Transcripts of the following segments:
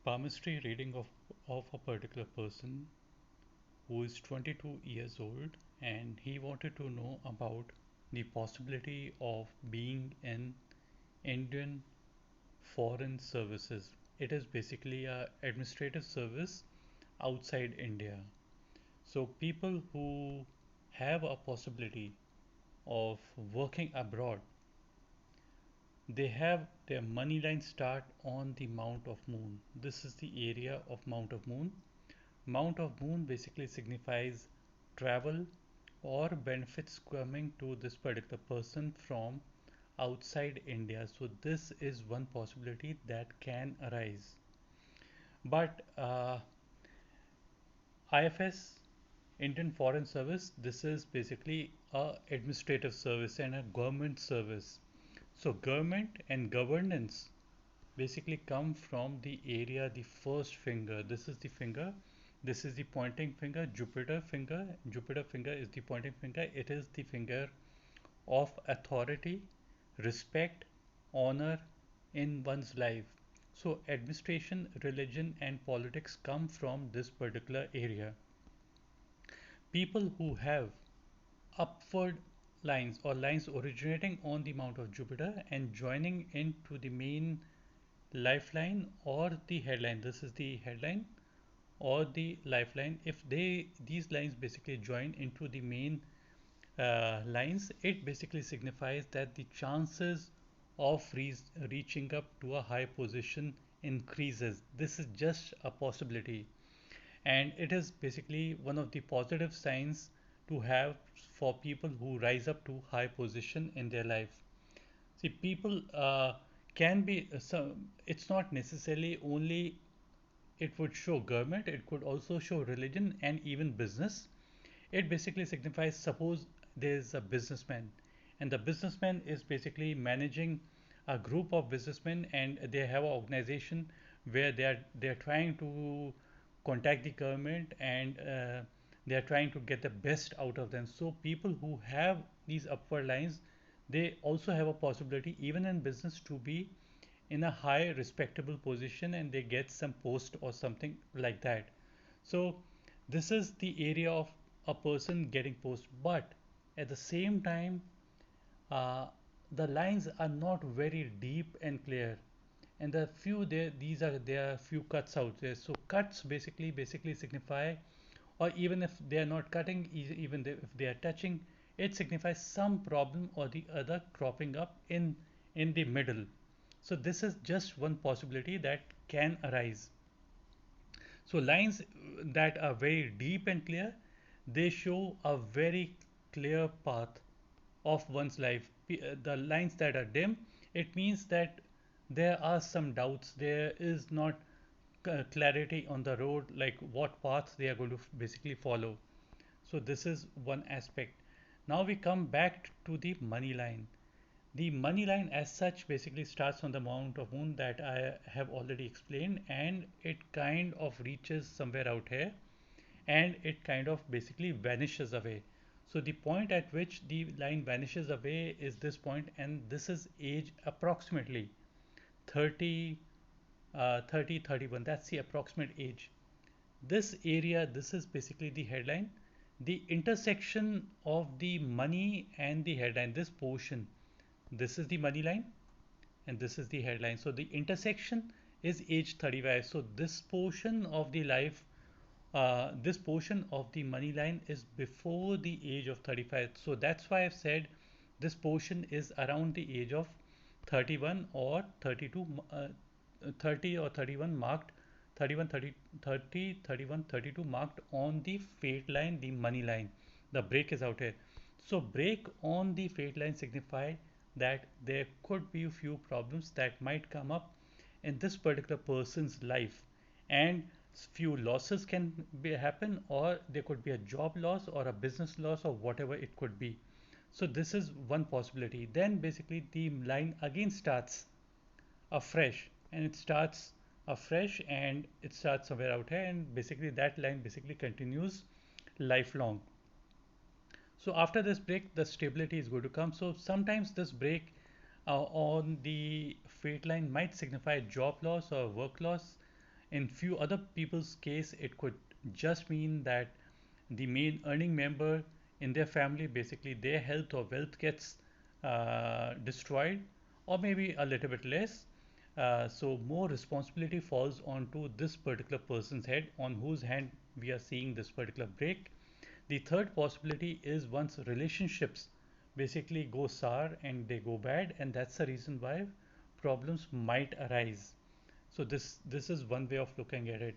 Palmistry reading of a particular person who is 22 years old, and he wanted to know about the possibility of being in Indian Foreign Services. It is basically a administrative service outside India. So people who have a possibility of working abroad, they have their money line start on the Mount of Moon. This is the area of Mount of Moon. Mount of Moon basically signifies travel or benefits coming to this particular person from outside India. So this is one possibility that can arise. But IFS, Indian Foreign Service, this is basically a administrative service and a government service. So government and governance basically come from the area, the first finger. This is the finger. This is the pointing finger, Jupiter finger. Jupiter finger is the pointing finger. It is the finger of authority, respect, honor in one's life. So administration, religion, and politics come from this particular area. People who have upward lines or lines originating on the Mount of Jupiter and joining into the main lifeline or the headline, this is the headline or the lifeline. If these lines basically join into the main lines, it basically signifies that the chances of reaching up to a high position increases. This is just a possibility, and it is basically one of the positive signs to have for people who rise up to high position in their life. See, people can be it's not necessarily only it would show government, it could also show religion and even business. It basically signifies, suppose there's a businessman, and the businessman is basically managing a group of businessmen, and they have an organization where they are trying to contact the government, and they are trying to get the best out of them. So people who have these upward lines, they also have a possibility even in business to be in a high respectable position, and they get some post or something like that. So this is the area of a person getting post, but at the same time, uh, the lines are not very deep and clear, and the few there, these are there are few cuts out there. So cuts basically signify, or even if they are not cutting, even if they are touching, it signifies some problem or the other cropping up in the middle. So this is just one possibility that can arise. So lines that are very deep and clear, they show a very clear path of one's life. The lines that are dim, it means that there are some doubts. There is not clarity on the road, like what path they are going to basically follow. So this is one aspect. Now we come back to the money line. The money line as such basically starts on the Mount of Moon that I have already explained, and it kind of reaches somewhere out here, and it kind of basically vanishes away. So the point at which the line vanishes away is this point, and this is age approximately 30, 30, 31. That's the approximate age. This area, this is basically the headline. The intersection of the money and the headline, this portion, this is the money line and this is the headline. So the intersection is age 35. So this portion of the life, this portion of the money line is before the age of 35. So that's why I've said this portion is around the age of 31 or 32, 30 or 31 marked, 31, 30, 30, 31, 32 marked on the fate line, the money line. The break is out here. So break on the fate line signify that there could be a few problems that might come up in this particular person's life, and few losses can happen, or there could be a job loss or a business loss or whatever it could be. So this is one possibility. Then basically the line again starts afresh, and it starts afresh, and it starts somewhere out here, and basically that line basically continues lifelong. So after this break, the stability is going to come. So sometimes this break on the fate line might signify job loss or work loss In few other people's case, it could just mean that the main earning member in their family, basically their health or wealth gets destroyed, or maybe a little bit less. So more responsibility falls onto this particular person's head, on whose hand we are seeing this particular break. The third possibility is once relationships basically go sour and they go bad, and that's the reason why problems might arise. So this is one way of looking at it.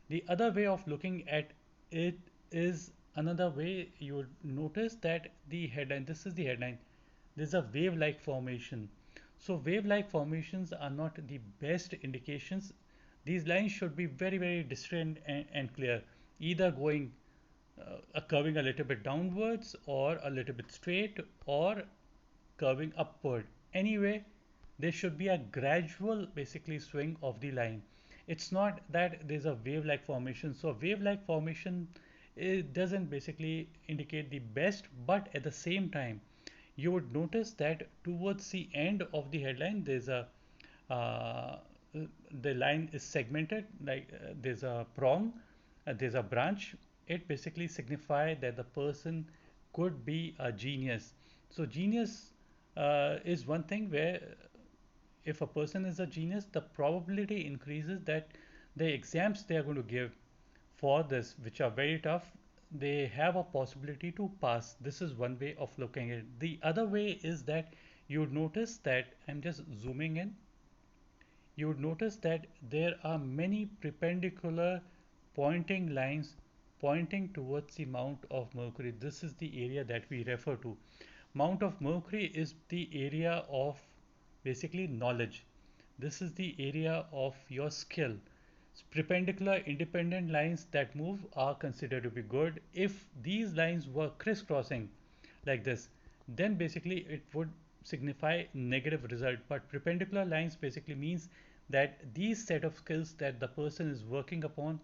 The other way of looking at it is another way. You would notice that the headline, this is the headline, there's a wave-like formation. So wave-like formations are not the best indications. These lines should be very, very distinct and clear, either going curving a little bit downwards or a little bit straight or curving upward. Anyway, there should be a gradual basically swing of the line. It's not that there's a wave like formation. So wave like formation, it doesn't basically indicate the best, but at the same time you would notice that towards the end of the headline there's a uh, the line is segmented, like there's a prong, there's a branch. It basically signifies that the person could be a genius. So genius is one thing where if a person is a genius, the probability increases that the exams they are going to give for this, which are very tough, they have a possibility to pass. This is one way of looking at it. The other way is that you would notice that I'm just zooming in. You would notice that there are many perpendicular pointing lines pointing towards the Mount of Mercury. This is the area that we refer to. Mount of Mercury is the area of basically knowledge. This is the area of your skill. Perpendicular independent lines that move are considered to be good. If these lines were crisscrossing like this, then basically it would signify negative result. But perpendicular lines basically means that these set of skills that the person is working upon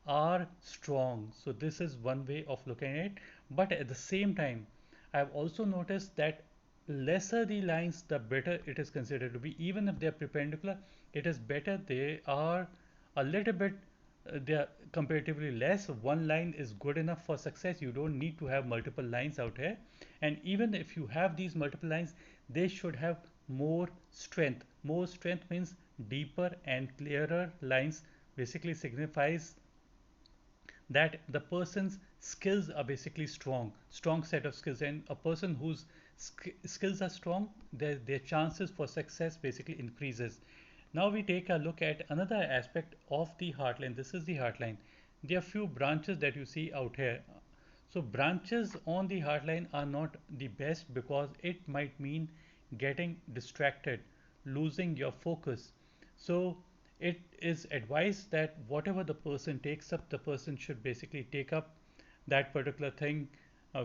are strong. So this is one way of looking at it. But at the same time, I've also noticed that lesser the lines, the better it is considered to be. Even if they are perpendicular, it is better they are a little bit they are comparatively less. One line is good enough for success. You don't need to have multiple lines out here. And even if you have these multiple lines, they should have more strength. More strength means deeper and clearer lines basically signifies that the person's skills are basically strong set of skills, and a person whose skills are strong, their chances for success basically increases. Now we take a look at another aspect of the heartline. This is the heartline. There are few branches that you see out here. So branches on the heartline are not the best because it might mean getting distracted, losing your focus. So it is advised that whatever the person takes up, the person should basically take up that particular thing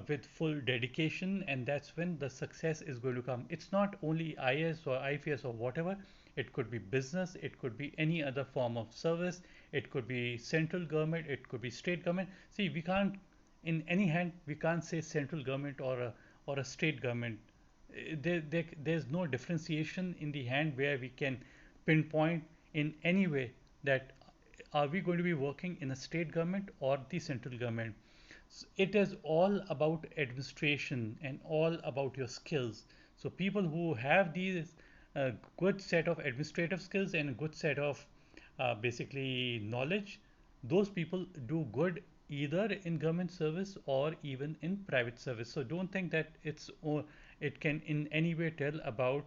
with full dedication, and that's when the success is going to come. It's not only IAS or IFS or whatever. It could be business, it could be any other form of service, it could be central government, it could be state government. See, we can't, in any hand, we can't say central government or a state government. There's no differentiation in the hand where we can pinpoint in any way that are we going to be working in a state government or the central government. It is all about administration and all about your skills. So people who have these good set of administrative skills and a good set of basically knowledge, those people do good either in government service or even in private service. So don't think that it can in any way tell about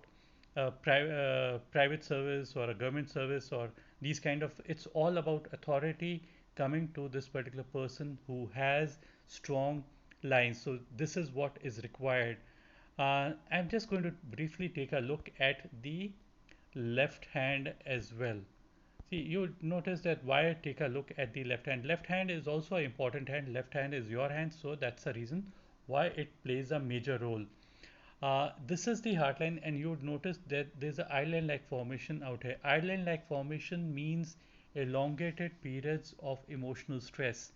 private service or a government service or these kind of. It's all about authority coming to this particular person who has strong lines. So this is what is required. I'm just going to briefly take a look at the left hand as well. See, you notice that why I take a look at the left hand. Left hand is also an important hand. Left hand is your hand, so that's the reason why it plays a major role. This is the heartline, and you would notice that there's an island-like formation out here. Island-like formation means elongated periods of emotional stress.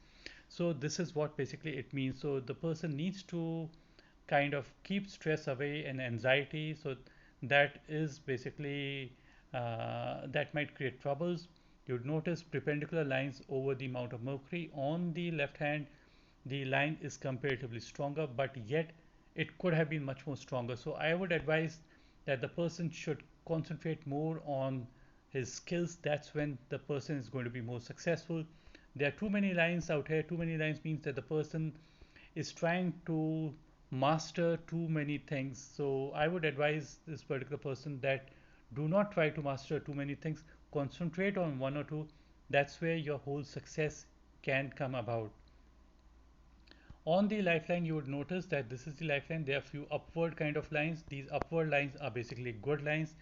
So this is what basically it means. So the person needs to kind of keep stress away and anxiety. So that is basically that might create troubles. you'd notice perpendicular lines over the amount of mercury. On the left hand, the line is comparatively stronger, but yet it could have been much more stronger. So I would advise that the person should concentrate more on his skills. That's when the person is going to be more successful. There are too many lines out here. Too many lines means that the person is trying to master too many things. So I would advise this particular person that do not try to master too many things. Concentrate on one or two. That's where your whole success can come about. On the lifeline, you would notice that this is the lifeline. There are few upward kind of lines. These upward lines are basically good lines.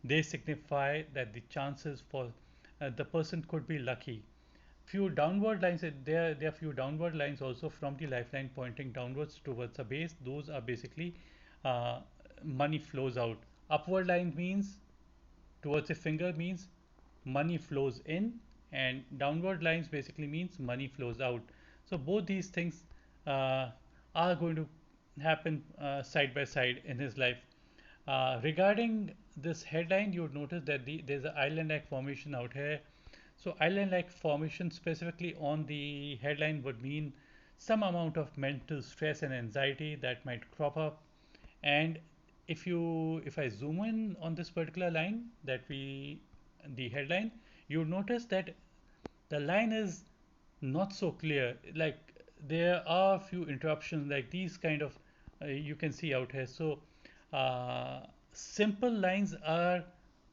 They signify that the chances for the person could be lucky. Few downward lines, there are few downward lines also from the lifeline pointing downwards towards the base. Those are basically uh, money flows out. Upward line means towards a finger means money flows in, and downward lines basically means money flows out. So both these things uh, are going to happen side by side in his life. Regarding this headline, you would notice that there's an island-like formation out here. So island-like formation specifically on the headline would mean some amount of mental stress and anxiety that might crop up. And if I zoom in on this particular line that we the headline, you notice that the line is not so clear. Like there are a few interruptions like these kind of you can see out here. So uh, simple lines are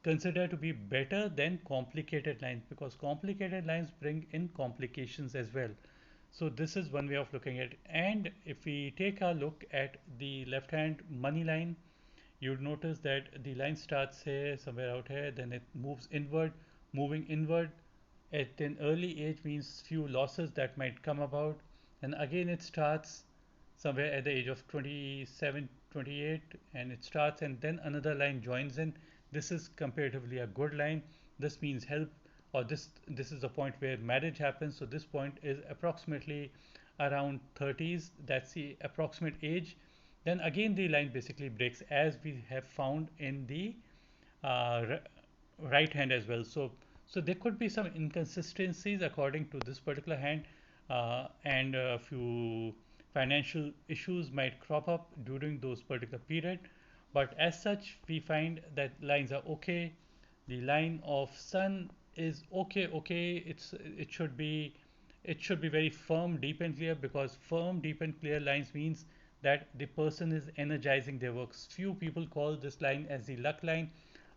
considered to be better than complicated lines because complicated lines bring in complications as well. So this is one way of looking at it. And if we take a look at the left hand money line, you'd notice that the line starts here somewhere out here, then it moves inward. Moving inward at an early age means few losses that might come about, and again it starts somewhere at the age of 27, 28, and it starts and then another line joins in. This is comparatively a good line. This means help, or this is the point where marriage happens. So this point is approximately around 30s. That's the approximate age. Then again the line basically breaks as we have found in the uh, right hand as well. So there could be some inconsistencies according to this particular hand, and a few financial issues might crop up during those particular period. But as such, we find that lines are okay. The line of sun is okay. Okay, it should be very firm, deep and clear, because firm, deep and clear lines means that the person is energizing their works. Few people call this line as the luck line.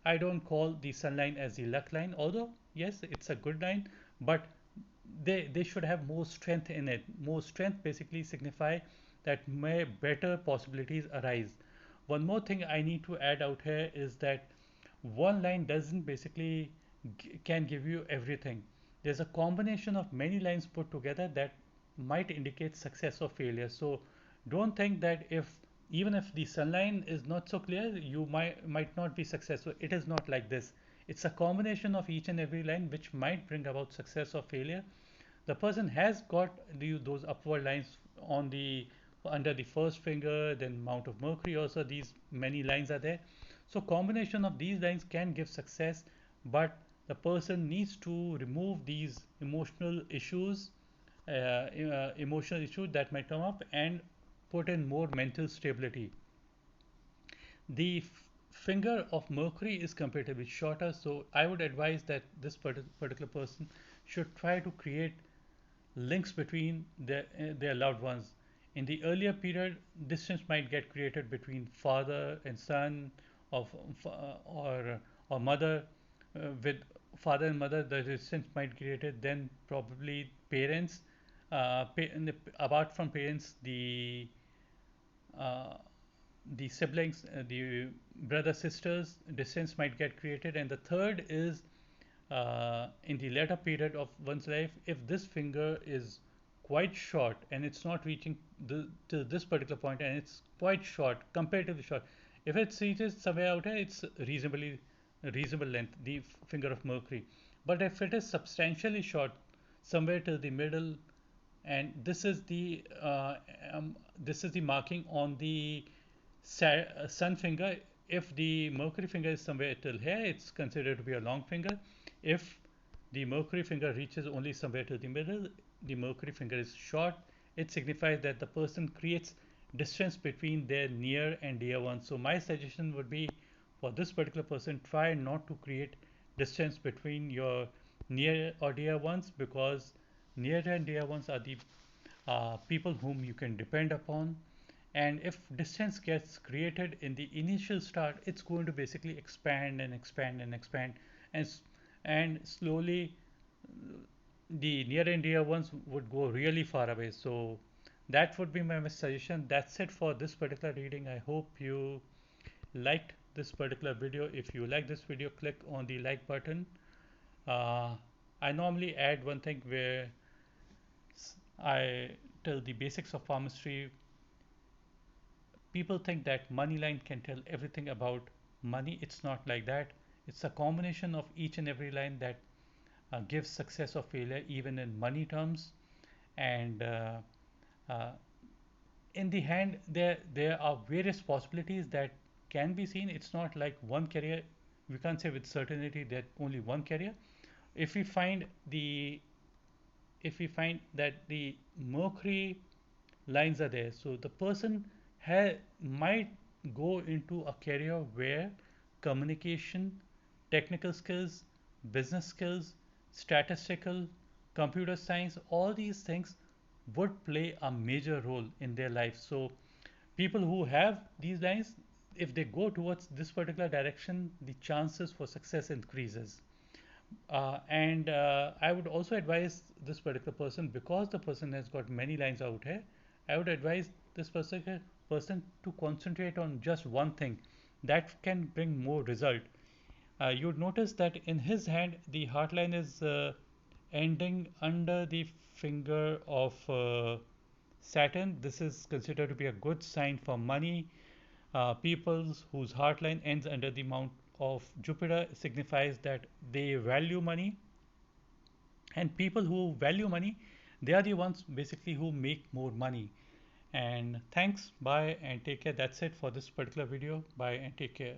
I don't call the sun line as the luck line, although yes, it's a good line, but they should have more strength in it. More strength basically signify that may better possibilities arise. One more thing I need to add out here is that one line doesn't basically can give you everything. There's a combination of many lines put together that might indicate success or failure. So don't think that if even if the sun line is not so clear, you might not be successful. It is not like this. It's a combination of each and every line which might bring about success or failure. The person has got those upward lines on the under the first finger, then mount of mercury also, these many lines are there. So combination of these lines can give success, but the person needs to remove these emotional issues that might come up, and put in more mental stability. The finger of mercury is comparatively shorter, so I would advise that this particular person should try to create links between their loved ones. In the earlier period, distance might get created between father and son, of or mother with father and mother. The distance might get created. Then probably parents. Apart from parents, uh, the siblings, the brother sisters, distance might get created. And the third is in the later period of one's life, if this finger is quite short and it's not reaching to this particular point and it's quite short, comparatively short, if it reaches somewhere out here, it's reasonable length, the finger of mercury. But if it is substantially short, somewhere to the middle, and this is the marking on the sun finger. If the mercury finger is somewhere till here, it's considered to be a long finger. If The Mercury finger reaches only somewhere to the middle. The Mercury finger is short. It signifies that the person creates distance between their near and dear ones. So my suggestion would be for this particular person, try not to create distance between your near or dear ones, because near and dear ones are the people whom you can depend upon. And if distance gets created in the initial start, it's going to basically expand and expand and expand, and and slowly the near and dear ones would go really far away. So that would be my suggestion. That's it for this particular reading. I hope you liked this particular video. If you like this video, click on the like button. uh, I normally add one thing where I tell the basics of palmistry. People think that money line can tell everything about money. It's not like that. It's a combination of each and every line that gives success or failure even in money terms. And uh, in the hand, there are various possibilities that can be seen. It's not like one carrier. We can't say with certainty that only one carrier. If we find the if we find that the mercury lines are there, so the person might go into a career where communication, technical skills, business skills, statistical, computer science, all these things would play a major role in their life. So people who have these lines, if they go towards this particular direction, the chances for success increases. And I would also advise this particular person, because the person has got many lines out here. I would advise this person to concentrate on just one thing that can bring more result. You'd notice that in his hand, the heart line is ending under the finger of Saturn. This is considered to be a good sign for money. People whose heartline ends under the mount of Jupiter signifies that they value money, and people who value money, they are the ones basically who make more money. And thanks, bye, and take care. That's it for this particular video. Bye and take care.